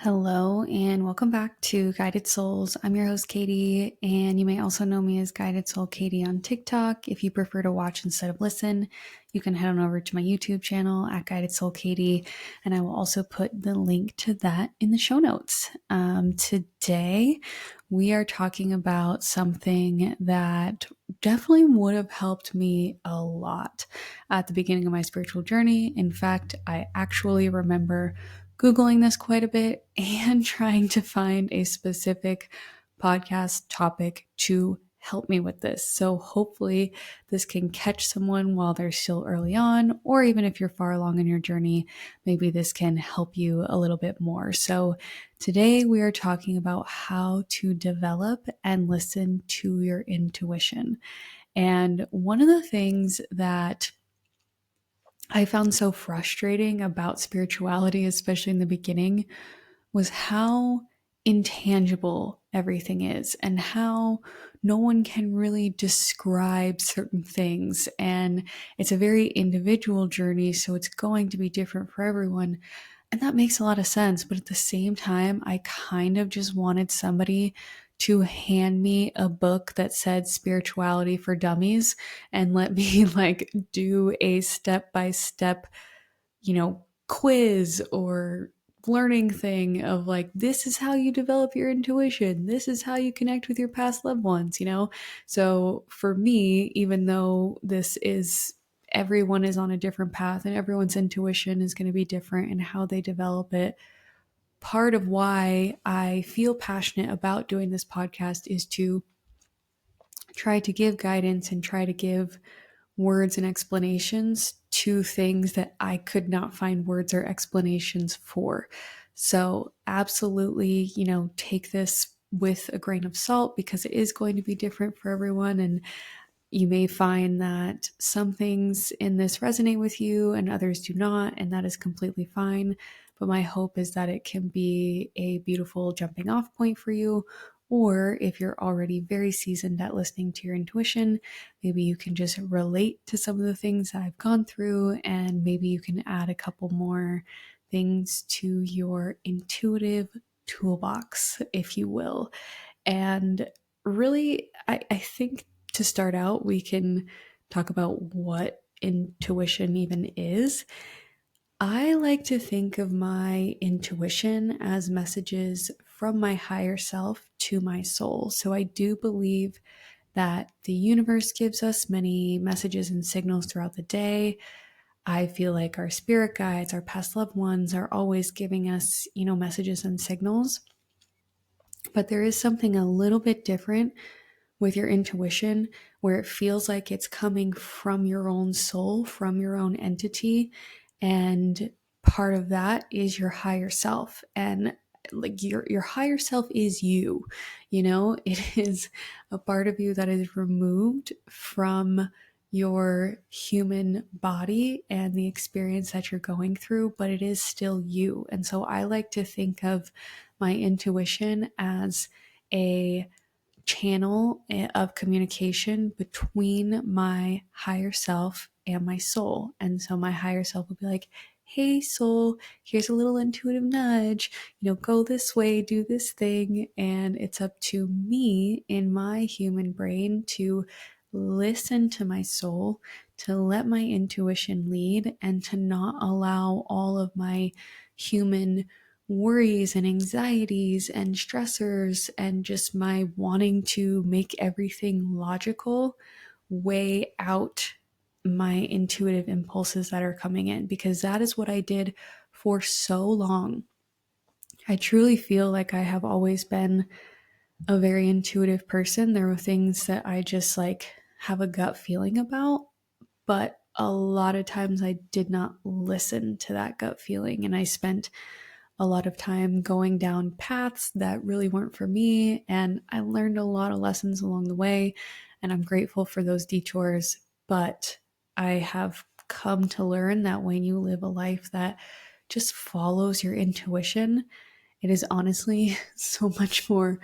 Hello and welcome back to Guided Souls. I'm your host, Katie, and you may also know me as Guided Soul Katie on TikTok. If you prefer to watch instead of listen, you can head on over to my YouTube channel at Guided Soul Katie, and I will also put the link to that in the show notes. Today, we are talking about something that definitely would have helped me a lot at the beginning of my spiritual journey. In fact, I actually remember Googling this quite a bit and trying to find a specific podcast topic to help me with this. So hopefully this can catch someone while they're still early on, or even if you're far along in your journey, maybe this can help you a little bit more. So today we are talking about how to develop and listen to your intuition. And one of the things that I found so frustrating about spirituality, especially in the beginning, was how intangible everything is and how no one can really describe certain things. And it's a very individual journey, so it's going to be different for everyone. And that makes a lot of sense. But at the same time, I kind of just wanted somebody to hand me a book that said spirituality for dummies and let me do a step by step, quiz or learning thing of this is how you develop your intuition. This is how you connect with your past loved ones. So for me, even though this is everyone is on a different path and everyone's intuition is going to be different and how they develop it, part of why I feel passionate about doing this podcast is to try to give guidance and try to give words and explanations to things that I could not find words or explanations for. So, absolutely, take this with a grain of salt because it is going to be different for everyone. And you may find that some things in this resonate with you and others do not, and that is completely fine. But my hope is that it can be a beautiful jumping off point for you. Or if you're already very seasoned at listening to your intuition, maybe you can just relate to some of the things that I've gone through, and maybe you can add a couple more things to your intuitive toolbox, if you will. And really, I think to start out, we can talk about what intuition even is. I like to think of my intuition as messages from my higher self to my soul. So I do believe that the universe gives us many messages and signals throughout the day. I feel like our spirit guides, our past loved ones are always giving us, messages and signals. But there is something a little bit different with your intuition where it feels like it's coming from your own soul, from your own entity. And part of that is your higher self. And your higher self is you, it is a part of you that is removed from your human body and the experience that you're going through, but it is still you. And so I like to think of my intuition as a channel of communication between my higher self and my soul. And so my higher self will be like, hey, soul, here's a little intuitive nudge, go this way, do this thing. And it's up to me in my human brain to listen to my soul, to let my intuition lead, and to not allow all of my human worries and anxieties and stressors and just my wanting to make everything logical weigh out my intuitive impulses that are coming in, because that is what I did for so long. I truly feel like I have always been a very intuitive person. There were things that I just have a gut feeling about, but a lot of times I did not listen to that gut feeling, and I spent a lot of time going down paths that really weren't for me. And I learned a lot of lessons along the way, and I'm grateful for those detours. But I have come to learn that when you live a life that just follows your intuition, it is honestly so much more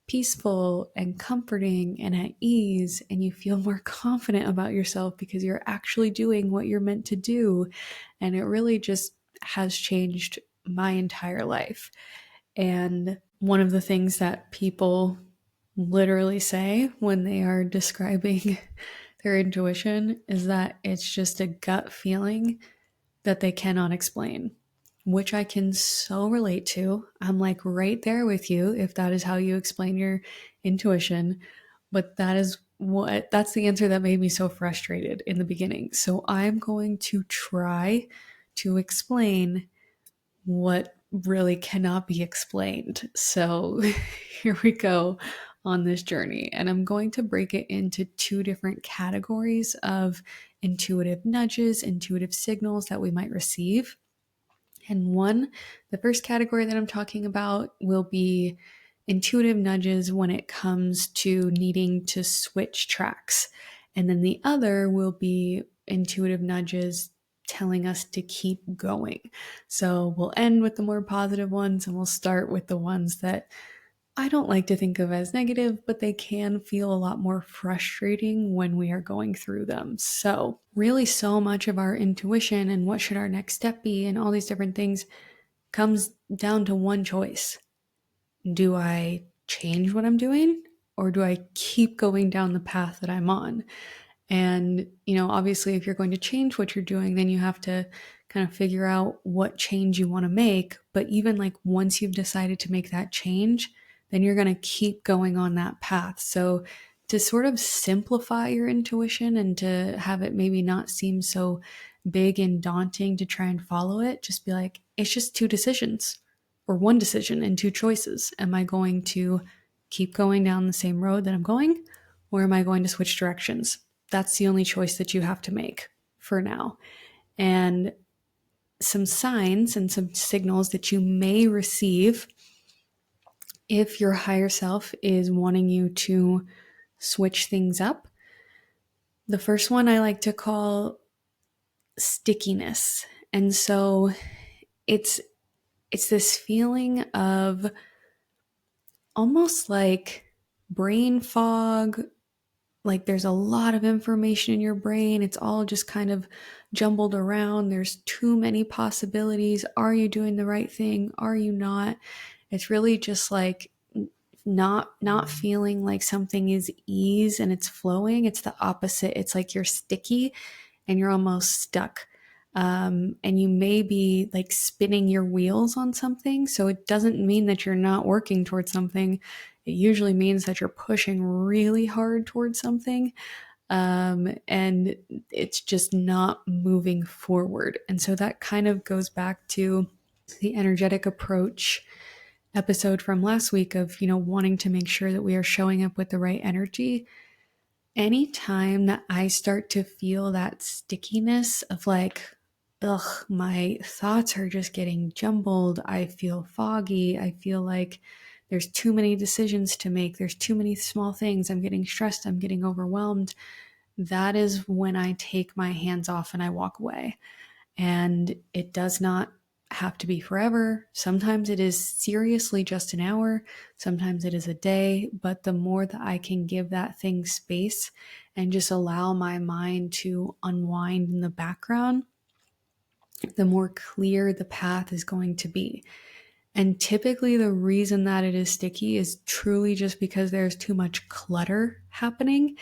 peaceful and comforting and at ease, and you feel more confident about yourself because you're actually doing what you're meant to do. And it really just has changed my entire life. And one of the things that people literally say when they are describing their intuition is that it's just a gut feeling that they cannot explain, which I can so relate to. I'm like right there with you if that is how you explain your intuition. But that's the answer that made me so frustrated in the beginning. So I'm going to try to explain what really cannot be explained. So here we go on this journey. And I'm going to break it into two different categories of intuitive nudges, intuitive signals that we might receive. And the first category that I'm talking about will be intuitive nudges when it comes to needing to switch tracks. And then the other will be intuitive nudges telling us to keep going. So we'll end with the more positive ones and we'll start with the ones that I don't like to think of as negative, but they can feel a lot more frustrating when we are going through them. So, really, so much of our intuition and what should our next step be and all these different things comes down to one choice. Do I change what I'm doing or do I keep going down the path that I'm on? And, obviously, if you're going to change what you're doing, then you have to kind of figure out what change you want to make. But even like once you've decided to make that change, then you're going to keep going on that path. So, to sort of simplify your intuition and to have it maybe not seem so big and daunting to try and follow it, just be like, it's just two decisions or one decision and two choices. Am I going to keep going down the same road that I'm going, or am I going to switch directions? That's the only choice that you have to make for now. And some signs and some signals that you may receive if your higher self is wanting you to switch things up. The first one I like to call stickiness. And so it's this feeling of almost like brain fog, like there's a lot of information in your brain. It's all just kind of jumbled around. There's too many possibilities. Are you doing the right thing? Are you not? It's really just like not feeling like something is ease and it's flowing. It's the opposite. It's like you're sticky and you're almost stuck. And you may be like spinning your wheels on something. So it doesn't mean that you're not working towards something. It usually means that you're pushing really hard towards something. And it's just not moving forward. And so that kind of goes back to the energetic approach episode from last week of, wanting to make sure that we are showing up with the right energy. Anytime that I start to feel that stickiness of like, ugh, my thoughts are just getting jumbled. I feel foggy. I feel like there's too many decisions to make. There's too many small things. I'm getting stressed. I'm getting overwhelmed. That is when I take my hands off and I walk away. And it does not have to be forever. Sometimes it is seriously just an hour. Sometimes it is a day. But the more that I can give that thing space and just allow my mind to unwind in the background, the more clear the path is going to be. And typically the reason that it is sticky is truly just because there's too much clutter happening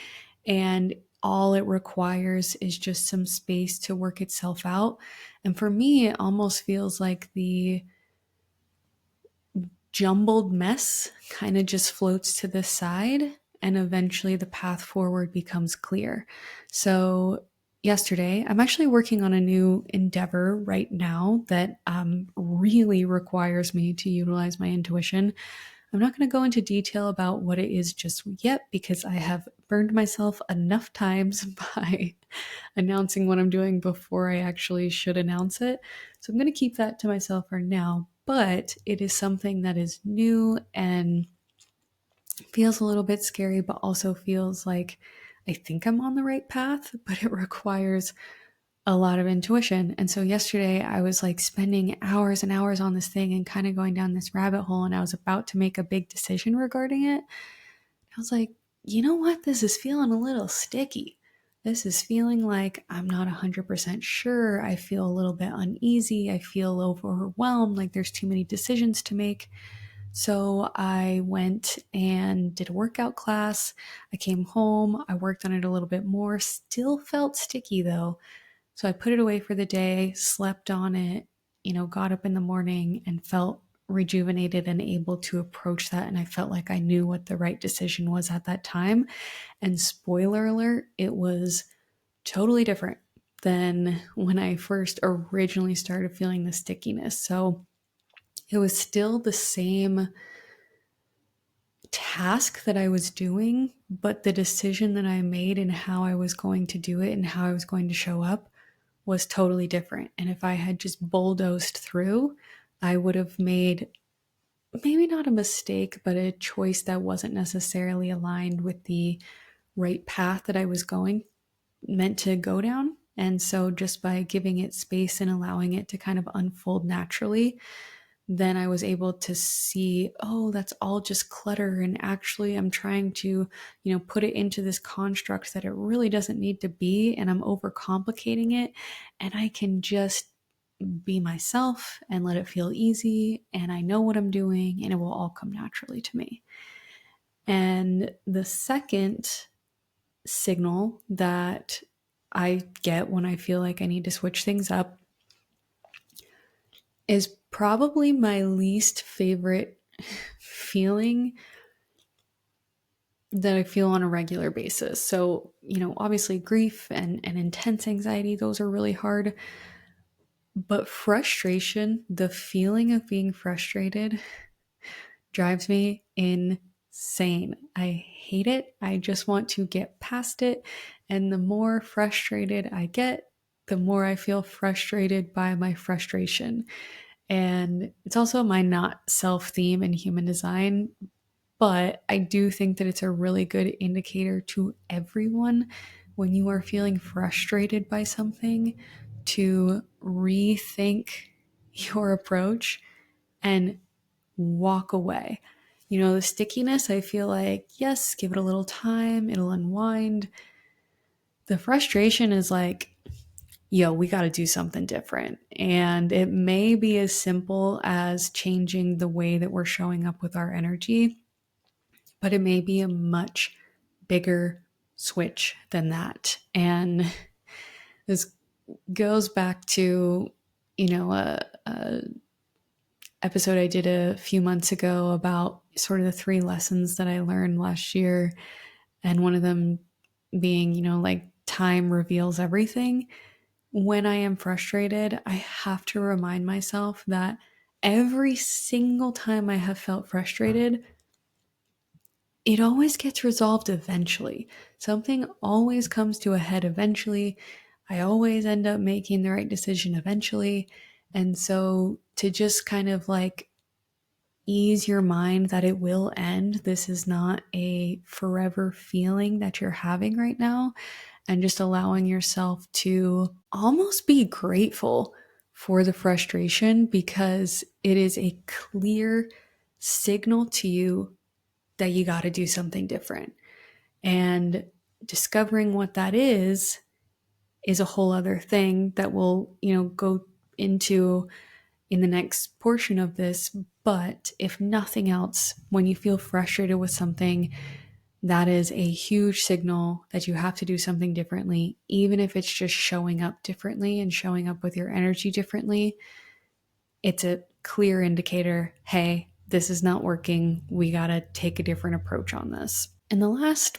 and all it requires is just some space to work itself out. And for me, it almost feels like the jumbled mess kind of just floats to the side and eventually the path forward becomes clear. So yesterday, I'm actually working on a new endeavor right now that really requires me to utilize my intuition. I'm not going to go into detail about what it is just yet because I have burned myself enough times by announcing what I'm doing before I actually should announce it. So I'm going to keep that to myself for now, but it is something that is new and feels a little bit scary, but also feels like I think I'm on the right path, but it requires a lot of intuition. And so yesterday I was like spending hours and hours on this thing and kind of going down this rabbit hole, and I was about to make a big decision regarding it. I was like, you know what? This is feeling a little sticky. This is feeling like I'm not 100% sure. I feel a little bit uneasy. I feel overwhelmed, like there's too many decisions to make. So I went and did a workout class. I came home, I worked on it a little bit more, still felt sticky though. So I put it away for the day, slept on it, got up in the morning and felt rejuvenated and able to approach that. And I felt like I knew what the right decision was at that time. And spoiler alert, it was totally different than when I first originally started feeling the stickiness. So it was still the same task that I was doing, but the decision that I made and how I was going to do it and how I was going to show up was totally different. And if I had just bulldozed through, I would have made maybe not a mistake, but a choice that wasn't necessarily aligned with the right path that I was going meant to go down. And so just by giving it space and allowing it to kind of unfold naturally, then I was able to see, oh, that's all just clutter. And actually, I'm trying to, put it into this construct that it really doesn't need to be. And I'm overcomplicating it. And I can just be myself and let it feel easy. And I know what I'm doing, and it will all come naturally to me. And the second signal that I get when I feel like I need to switch things up is probably my least favorite feeling that I feel on a regular basis. So, obviously grief and intense anxiety, those are really hard. But frustration, the feeling of being frustrated, drives me insane. I hate it. I just want to get past it. And the more frustrated I get, the more I feel frustrated by my frustration. And it's also my not self theme in human design, but I do think that it's a really good indicator to everyone when you are feeling frustrated by something to rethink your approach and walk away. The stickiness, I feel like, yes, give it a little time, it'll unwind. The frustration is like, yo, we got to do something different. And it may be as simple as changing the way that we're showing up with our energy, but it may be a much bigger switch than that. And this goes back to, a episode I did a few months ago about sort of the 3 lessons that I learned last year. And one of them being, like time reveals everything. When I am frustrated, I have to remind myself that every single time I have felt frustrated, it always gets resolved eventually. Something always comes to a head eventually. I always end up making the right decision eventually. And so to just kind of like ease your mind that it will end, this is not a forever feeling that you're having right now, and just allowing yourself to almost be grateful for the frustration because it is a clear signal to you that you got to do something different. And discovering what that is a whole other thing that we'll, go into in the next portion of this. But if nothing else, when you feel frustrated with something, that is a huge signal that you have to do something differently, even if it's just showing up differently and showing up with your energy differently. It's a clear indicator, hey, this is not working. We got to take a different approach on this. And the last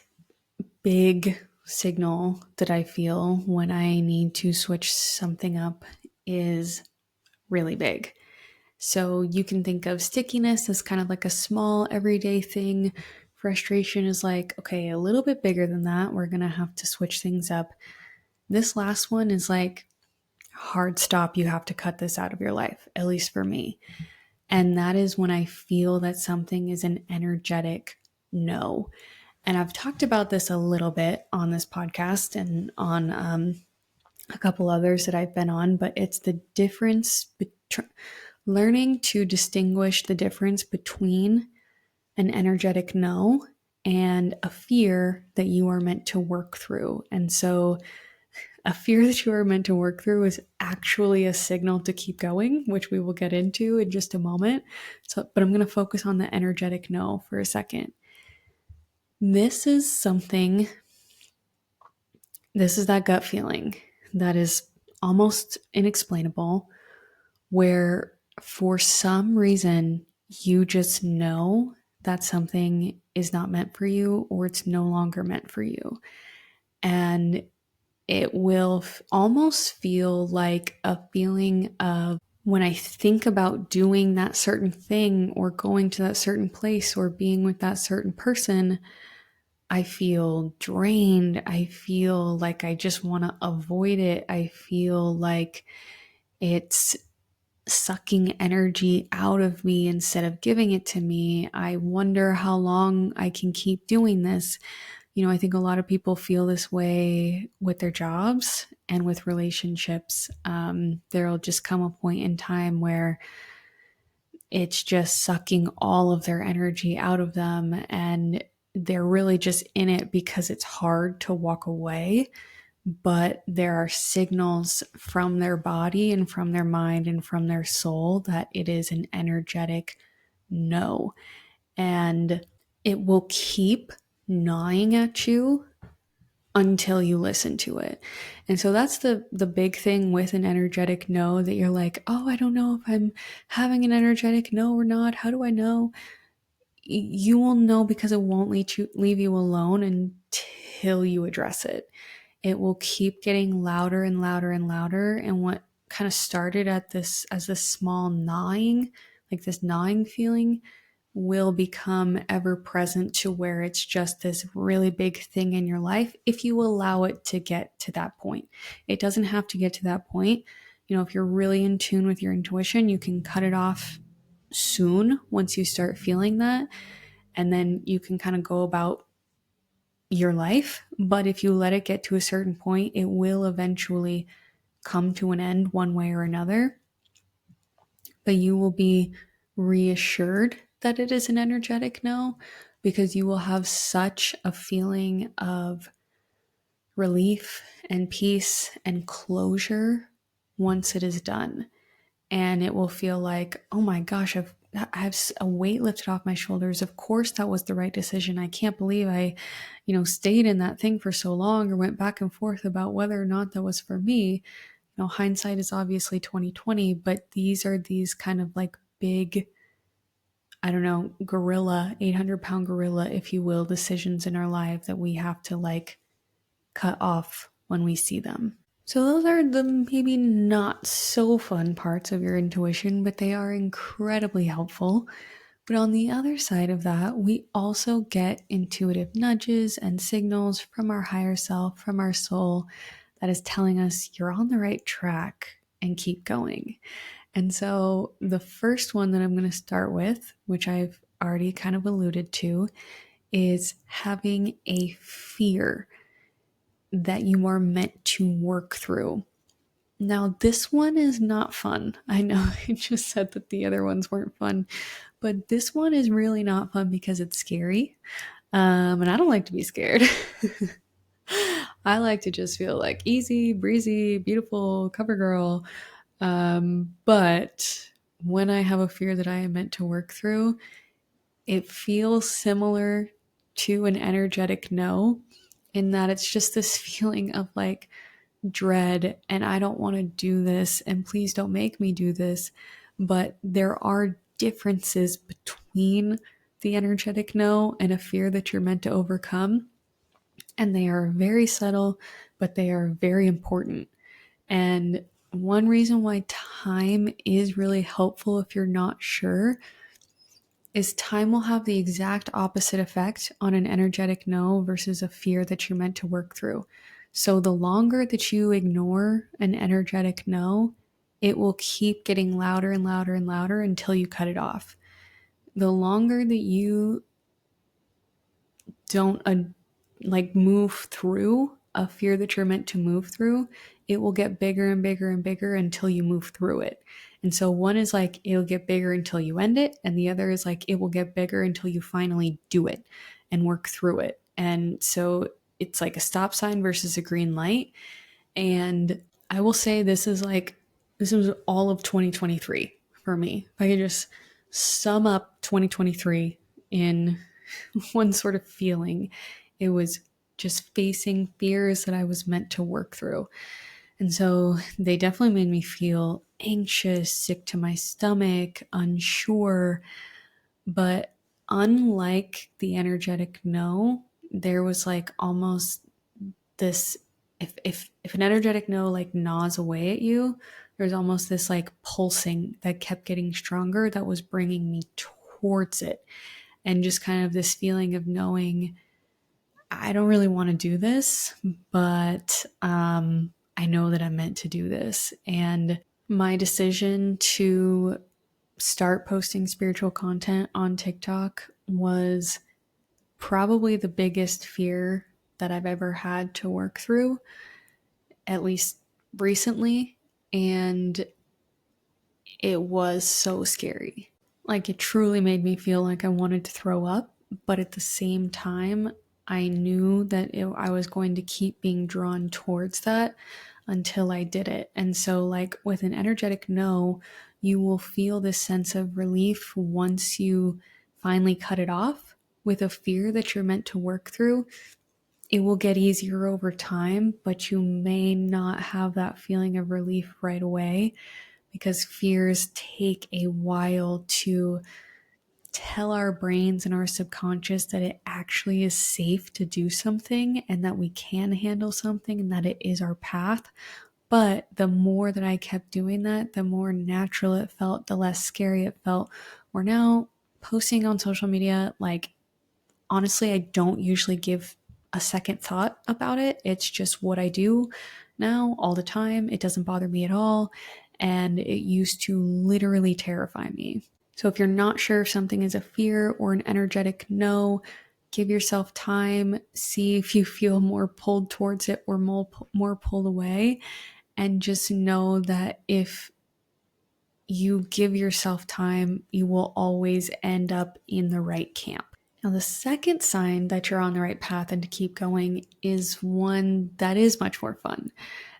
big signal that I feel when I need to switch something up is really big. So you can think of stickiness as kind of like a small everyday thing. Frustration is like, okay, a little bit bigger than that. We're going to have to switch things up. This last one is like hard stop. You have to cut this out of your life, at least for me. And that is when I feel that something is an energetic no. And I've talked about this a little bit on this podcast and on a couple others that I've been on, but it's the difference between learning to distinguish the difference between an energetic no and a fear that you are meant to work through. And so A fear that you are meant to work through is actually a signal to keep going, which we will get into in just a moment. So, but I'm going to focus on the energetic no for a second. This is something, this is that gut feeling that is almost inexplainable, where for some reason you just know that something is not meant for you or it's no longer meant for you. And it will almost feel like a feeling of when I think about doing that certain thing or going to that certain place or being with that certain person, I feel drained. I feel like I just want to avoid it. I feel like it's sucking energy out of me instead of giving it to me. I wonder how long I can keep doing this. I think a lot of people feel this way with their jobs and with relationships. There'll just come a point in time where it's just sucking all of their energy out of them, and they're really just in it because it's hard to walk away. But there are signals from their body and from their mind and from their soul that it is an energetic no. And it will keep gnawing at you until you listen to it. And so that's the big thing with an energetic no, that you're like, "Oh, I don't know if I'm having an energetic no or not. How do I know?" You will know because it won't leave you alone until you address it. It will keep getting louder and louder and louder. And what kind of started at this as this small gnawing, like this gnawing feeling, will become ever present to where it's just this really big thing in your life if you allow it to get to that point. It doesn't have to get to that point. If you're really in tune with your intuition, you can cut it off soon once you start feeling that, and then you can kind of go about your life. But if you let it get to a certain point, it will eventually come to an end one way or another. But you will be reassured that it is an energetic no, because you will have such a feeling of relief and peace and closure once it is done. And it will feel like, oh my gosh, I have a weight lifted off my shoulders. Of course, that was the right decision. I can't believe I, stayed in that thing for so long or went back and forth about whether or not that was for me. Hindsight is obviously 2020, but these are these kind of like big, I don't know, gorilla, 800-pound gorilla, if you will, decisions in our life that we have to like cut off when we see them. So those are the maybe not so fun parts of your intuition, but they are incredibly helpful. But on the other side of that, we also get intuitive nudges and signals from our higher self, from our soul, that is telling us you're on the right track and keep going. And so the first one that I'm going to start with, which I've already kind of alluded to, is having a fear that you are meant to work through. Now, this one is not fun. I know I just said that the other ones weren't fun, but this one is really not fun because it's scary. And I don't like to be scared. I like to just feel like easy, breezy, beautiful cover girl. But when I have a fear that I am meant to work through, it feels similar to an energetic no, in that it's just this feeling of like dread, and I don't want to do this, and please don't make me do this. But there are differences between the energetic no and a fear that you're meant to overcome. And they are very subtle, but they are very important. And one reason why time is really helpful if you're not sure is time will have the exact opposite effect on an energetic no versus a fear that you're meant to work through. So the longer that you ignore an energetic no, it will keep getting louder and louder and louder until you cut it off. The longer that you don't move through a fear that you're meant to move through, it will get bigger and bigger and bigger until you move through it. And so one is like, it'll get bigger until you end it. And the other is like, it will get bigger until you finally do it and work through it. And so it's like a stop sign versus a green light. And I will say this was all of 2023 for me. If I could just sum up 2023 in one sort of feeling, it was just facing fears that I was meant to work through. And so they definitely made me feel anxious, sick to my stomach, unsure. But unlike the energetic no, there was like almost this, if an energetic no like gnaws away at you, there's almost this like pulsing that kept getting stronger that was bringing me towards it. And just kind of this feeling of knowing I don't really want to do this, but I know that I'm meant to do this. And my decision to start posting spiritual content on TikTok was probably the biggest fear that I've ever had to work through, at least recently. And it was so scary. Like, it truly made me feel like I wanted to throw up, but at the same time, I knew that I was going to keep being drawn towards that until I did it. And so, like, with an energetic no, you will feel this sense of relief once you finally cut it off. With a fear that you're meant to work through, it will get easier over time, but you may not have that feeling of relief right away because fears take a while to tell our brains and our subconscious that it actually is safe to do something and that we can handle something and that it is our path. But the more that I kept doing that, the more natural it felt, the less scary it felt. We're now posting on social media, like, honestly, I don't usually give a second thought about it. It's just what I do now all the time. It doesn't bother me at all. And it used to literally terrify me. So if you're not sure if something is a fear or an energetic no, give yourself time, see if you feel more pulled towards it or more pulled away. And just know that if you give yourself time, you will always end up in the right camp. Now, the second sign that you're on the right path and to keep going is one that is much more fun.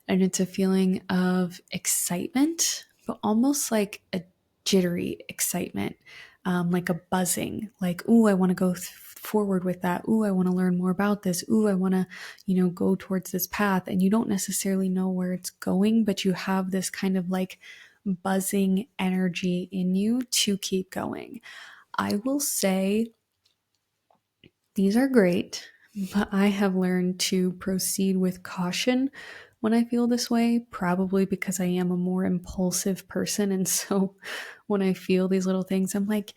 And it's a feeling of excitement, but almost like a jittery excitement, like a buzzing, like, ooh, I want to go forward with that. Ooh, I want to learn more about this. Ooh, I want to, go towards this path. And you don't necessarily know where it's going, but you have this kind of like buzzing energy in you to keep going. I will say these are great, but I have learned to proceed with caution when I feel this way, probably because I am a more impulsive person. And so when I feel these little things, I'm like,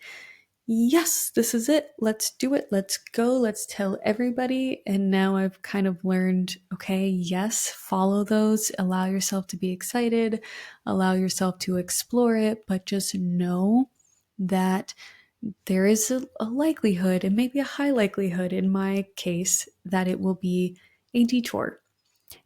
yes, this is it. Let's do it. Let's go. Let's tell everybody. And now I've kind of learned, okay, yes, follow those. Allow yourself to be excited. Allow yourself to explore it. But just know that there is a likelihood, and maybe a high likelihood in my case, that it will be a detour.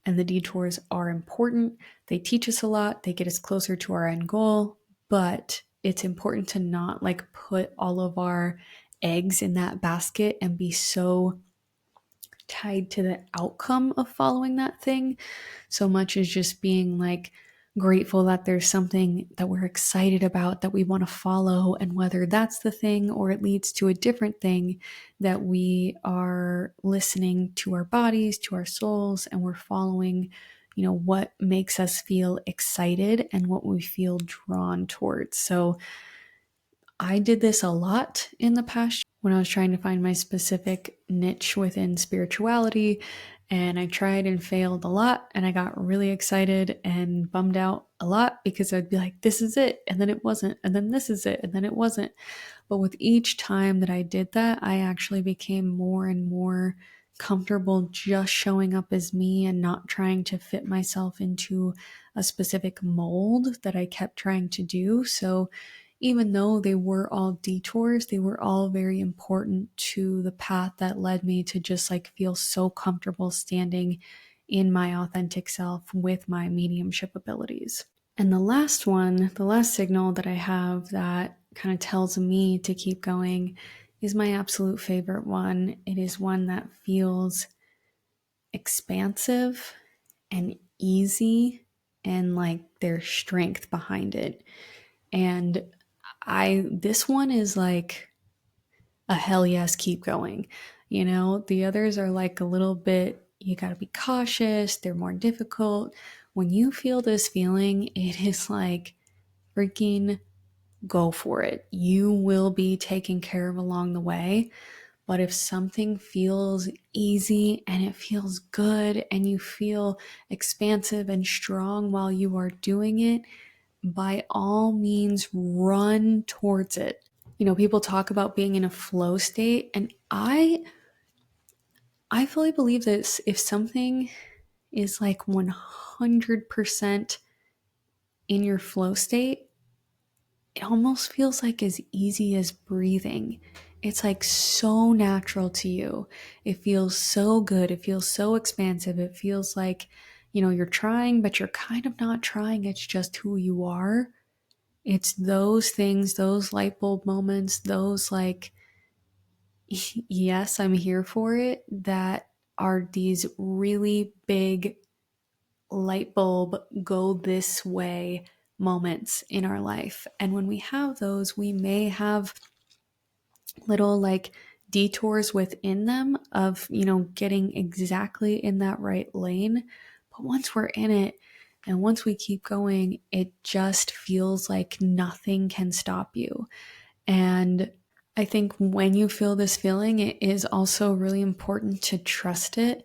And the detours are important. They teach us a lot, they get us closer to our end goal, but it's important to not like put all of our eggs in that basket and be so tied to the outcome of following that thing so much as just being like grateful that there's something that we're excited about that we want to follow, and whether that's the thing or it leads to a different thing, that we are listening to our bodies, to our souls, and we're following what makes us feel excited and what we feel drawn towards. So I did this a lot in the past when I was trying to find my specific niche within spirituality. And I tried and failed a lot. And I got really excited and bummed out a lot because I'd be like, this is it. And then it wasn't. And then this is it. And then it wasn't. But with each time that I did that, I actually became more and more comfortable just showing up as me and not trying to fit myself into a specific mold that I kept trying to do. So even though they were all detours, they were all very important to the path that led me to just like feel so comfortable standing in my authentic self with my mediumship abilities. And the last one, the last signal that I have that kind of tells me to keep going is my absolute favorite one. It is one that feels expansive and easy and like there's strength behind it. And this one is like a hell yes, keep going. The others are like a little bit, you got to be cautious, they're more difficult. When you feel this feeling, it is like freaking go for it. You will be taken care of along the way. But if something feels easy and it feels good and you feel expansive and strong while you are doing it, by all means run towards it. People talk about being in a flow state, and I fully believe that if something is like 100% in your flow state, it almost feels like as easy as breathing. It's like so natural to you. It feels so good. It feels so expansive. It feels like, you're trying, but you're kind of not trying. It's just who you are. It's those things, those light bulb moments, those like, yes, I'm here for it, that are these really big light bulb go this way moments in our life. And when we have those, we may have little like detours within them of, getting exactly in that right lane. But once we're in it and once we keep going, it just feels like nothing can stop you. And I think when you feel this feeling, it is also really important to trust it,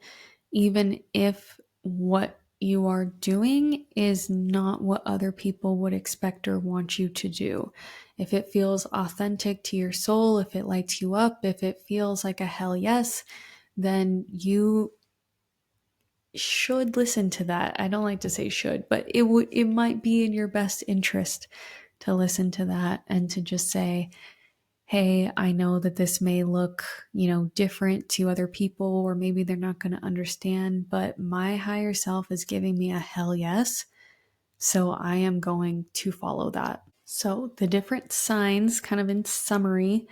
even if what you are doing is not what other people would expect or want you to do. If it feels authentic to your soul, if it lights you up, if it feels like a hell yes, then you should listen to that. I don't like to say should, but it might be in your best interest to listen to that and to just say, hey, I know that this may look, different to other people, or maybe they're not going to understand, but my higher self is giving me a hell yes. So I am going to follow that. So the different signs, kind of in summary,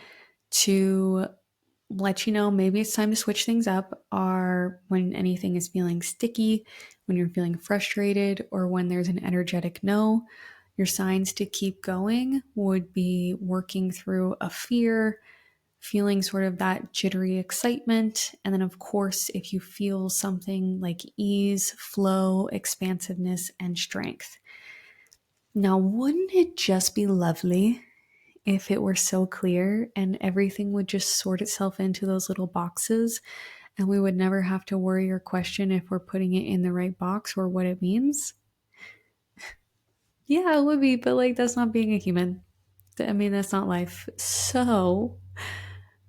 to let you know maybe it's time to switch things up, are when anything is feeling sticky, when you're feeling frustrated, or when there's an energetic no. Your signs to keep going would be working through a fear, feeling sort of that jittery excitement. And then, of course, if you feel something like ease, flow, expansiveness, and strength. Now, wouldn't it just be lovely if it were so clear and everything would just sort itself into those little boxes and we would never have to worry or question if we're putting it in the right box or what it means? Yeah, it would be, but like that's not being a human. I mean, that's not life. So,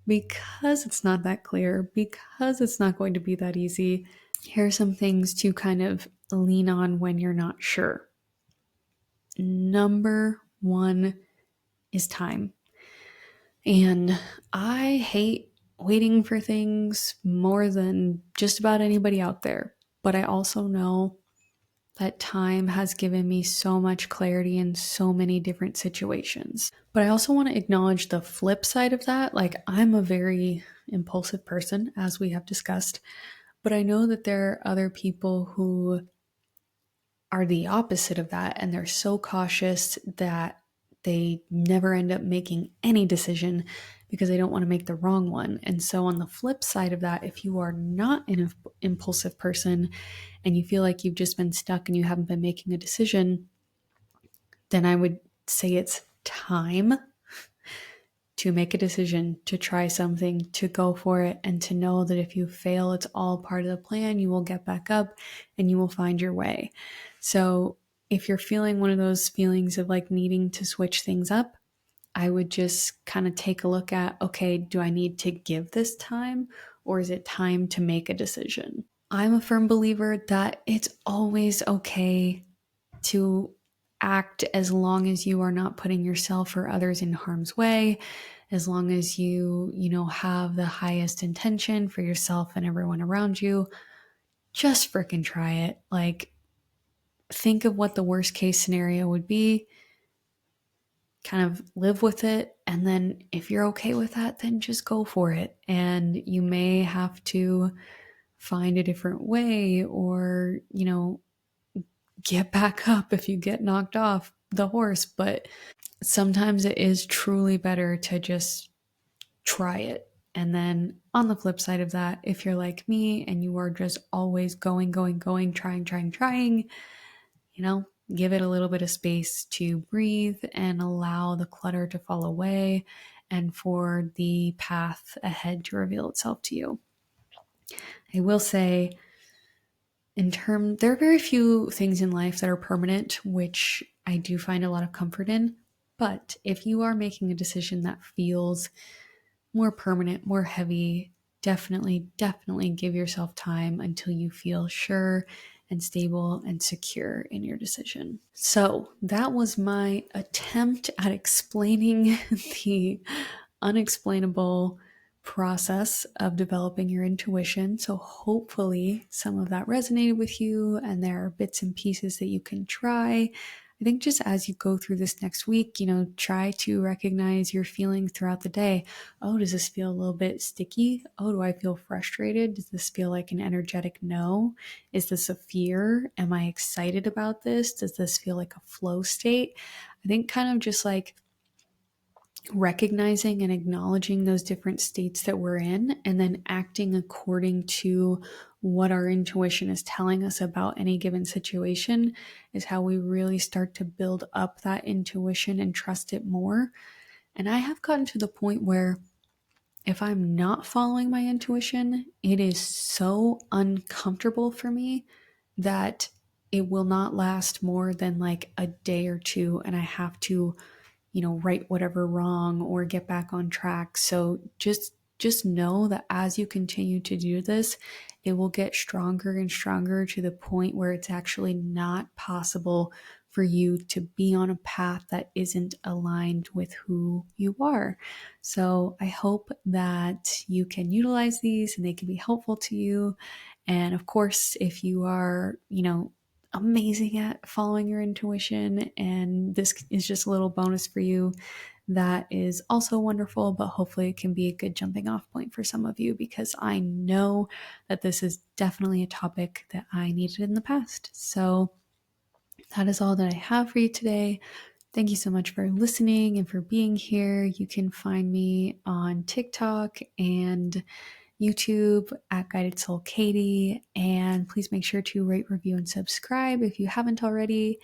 because it's not that clear, because it's not going to be that easy, here are some things to kind of lean on when you're not sure. Number one is time. And I hate waiting for things more than just about anybody out there. But I also know that time has given me so much clarity in so many different situations. But I also want to acknowledge the flip side of that. Like, I'm a very impulsive person, as we have discussed, but I know that there are other people who are the opposite of that, and they're so cautious that they never end up making any decision because they don't want to make the wrong one. And so, on the flip side of that, if you are not an impulsive person and you feel like you've just been stuck and you haven't been making a decision, then I would say it's time to make a decision, to try something, to go for it, and to know that if you fail, it's all part of the plan. You will get back up and you will find your way. So, if you're feeling one of those feelings of like needing to switch things up, I would just kind of take a look at, okay, do I need to give this time, or is it time to make a decision? I'm a firm believer that it's always okay to act as long as you are not putting yourself or others in harm's way, as long as you have the highest intention for yourself and everyone around you. Just freaking try it. Like, think of what the worst case scenario would be, kind of live with it, and then if you're okay with that, then just go for it. And you may have to find a different way, or get back up if you get knocked off the horse. But sometimes it is truly better to just try it. And then on the flip side of that, if you're like me and you are just always going, trying, give it a little bit of space to breathe and allow the clutter to fall away and for the path ahead to reveal itself to you. I will say, there are very few things in life that are permanent, which I do find a lot of comfort in. But if you are making a decision that feels more permanent, more heavy, definitely give yourself time until you feel sure and stable and secure in your decision. So that was my attempt at explaining the unexplainable process of developing your intuition. So hopefully some of that resonated with you and there are bits and pieces that you can try. I think just as you go through this next week, try to recognize your feelings throughout the day. Oh, does this feel a little bit sticky? Oh, do I feel frustrated? Does this feel like an energetic no? Is this a fear? Am I excited about this? Does this feel like a flow state? I think kind of just like recognizing and acknowledging those different states that we're in and then acting according to what our intuition is telling us about any given situation is how we really start to build up that intuition and trust it more. And I have gotten to the point where if I'm not following my intuition, it is so uncomfortable for me that it will not last more than like a day or two and I have to right whatever wrong or get back on track. So just know that as you continue to do this, it will get stronger and stronger to the point where it's actually not possible for you to be on a path that isn't aligned with who you are. So I hope that you can utilize these and they can be helpful to you. And of course, if you are, amazing at following your intuition and this is just a little bonus for you, that is also wonderful, but hopefully it can be a good jumping off point for some of you because I know that this is definitely a topic that I needed in the past. So that is all that I have for you today. Thank you so much for listening and for being here. You can find me on TikTok and YouTube at Guided Soul Katie. And please make sure to rate, review, and subscribe if you haven't already.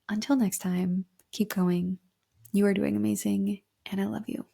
Until next time, keep going. You are doing amazing, and I love you.